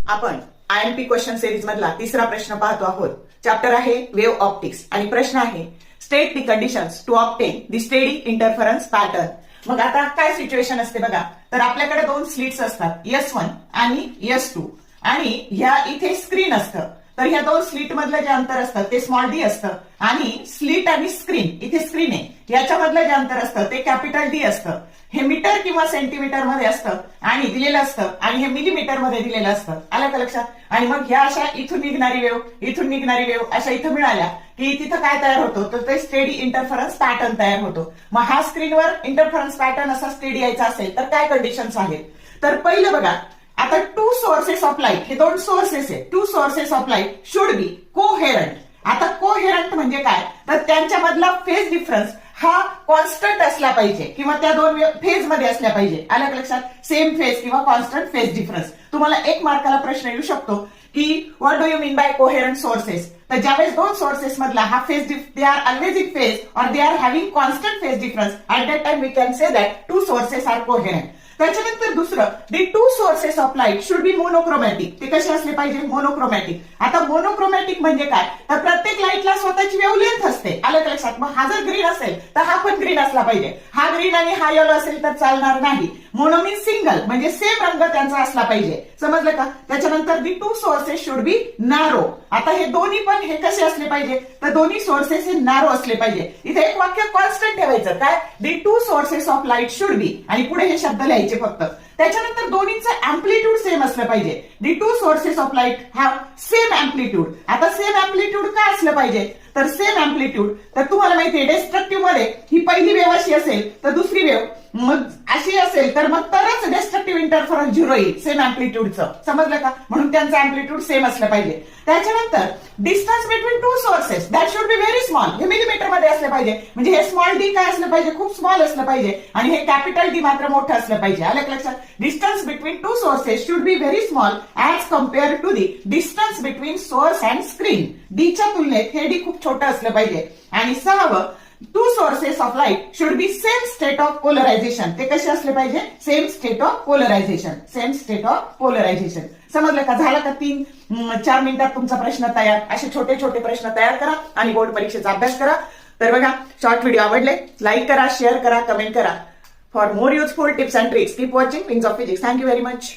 आपण IMP question series मधला तिसरा प्रश्न पाहतो आहोत. चॅप्टर आहे वेव्ह ऑप्टिक्स आणि प्रश्न आहे state the conditions to obtain the steady interference pattern. मग आता काय सिच्युएशन असते बघा, तर आपल्याकडे दोन स्लिट्स असतात S1 आणि S2 आणि ह्या इथे स्क्रीन असतं. तर ह्या दोन स्लिट मधलं जे अंतर असतं ते स्मॉल डी असतं आणि स्लिट आणि स्क्रीन, इथे स्क्रीन आहे याच्यामधलं जे अंतर असतं ते कॅपिटल डी असतं. हे मीटर किंवा सेंटीमीटर मध्ये असतं आणि दिलेलं असतं आणि हे मिलीमीटर मध्ये दिलेलं असतं. आलं का लक्षात? आणि मग ह्या अशा इथून निघणारी वेव्ह अशा इथं मिळाल्या की तिथं काय तयार होतो, तर ते स्टेडी इंटरफरन्स पॅटर्न तयार होतो. मग हा स्क्रीनवर इंटरफरन्स पॅटर्न असा स्टेडी यायचा असेल तर काय कंडिशन्स आहेत, तर पहिलं बघा, आता टू सोर्सेस ऑफ लाईट, हे दोन सोर्सेस आहेत, to sources of light should B coherent. आता कोहेरंट म्हणजे काय, तर त्यांच्यामधला फेज डिफरन्स हा कॉन्स्टंट असला पाहिजे किंवा त्या दोन फेज मध्ये असल्या पाहिजे. आलं का लक्षात? सेम फेज किंवा कॉन्स्टंट फेज डिफरन्स. तुम्हाला एक मार्काला प्रश्न येऊ शकतो की what do you mean by coherent sources. तर ज्यावेळेस दोन सोर्सेस मधला हा phase they are always in phase or they are having constant phase difference, at that time we can say that two sources are coherent. त्याच्यानंतर दुसरं, the two sources of light should be monochromatic. ते कसे असले पाहिजे? Monochromatic. आता monochromatic म्हणजे काय, तर प्रत्येक लाईटला स्वतःची वेव्हलेंथ असते. आलं का लक्षात? मग हा जर ग्रीन असेल तर हा पण ग्रीन असला पाहिजे. हा ग्रीन आणि हा येलो असेल तर चालणार नाही. मोनो मीन सिंगल, म्हणजे सेम रंग त्यांचा असला पाहिजे. समजलं का? त्याच्यानंतर the two sources should be narrow. आता हे दोन्ही पण हे कसे असले पाहिजे, तर दोन्ही सोर्सेस हे नॅरो असले पाहिजे. इथे एक वाक्य कॉन्स्टंट ठेवायचं, काय, the two sources of light should be, आणि पुढे हे शब्द लिहायचे फक्त. त्याच्यानंतर दोन्हीचं अँप्लिट्यूड सेम असलं पाहिजे. The two sources of light have same amplitude. आता सेम अँप्लिट्यूड काय असलं पाहिजे, तर सेम अँप्लिट्यूड, तर तुम्हाला माहितीये डिस्ट्रक्टिव्ह मध्ये ही पहिली वेव्ह अशी असेल तर दुसरी वेव्ह मग अशी असेल तर मग तरच डिस्ट्रक्टिव्ह इंटरफरन्स 0 येईल सेम अँप्लिट्यूडचं. समजलं का? म्हणून त्यांचं अँप्लिट्यूड सेम असलं पाहिजे. त्याच्यानंतर distance between two sources that should be very small. हे मिलीमीटर मध्ये असलं पाहिजे. म्हणजे हे स्मॉल डी काय असलं पाहिजे, खूप स्मॉल असलं पाहिजे आणि हे कॅपिटल डी मात्र मोठं असलं पाहिजे. आलं का लक्षात? Distance between two sources should be very small as compare to the distance between source and screen. डीच्या तुलनेत हे डी खूप छोटं असलं पाहिजे. आणि सहावं, two sources of light should be same state of polarization. ते कसे असले पाहिजे? Same state of polarization. Same state of polarization. समजलं का? झालं का? 3-4 मिनिटात तुमचा प्रश्न तयार. असे छोटे छोटे प्रश्न तयार करा आणि बोर्ड परीक्षेचा अभ्यास करा. तर बघा, शॉर्ट व्हिडिओ आवडले, लाईक करा, शेअर करा, कमेंट करा. For more useful tips and tricks keep watching wings of physics. Thank you very much.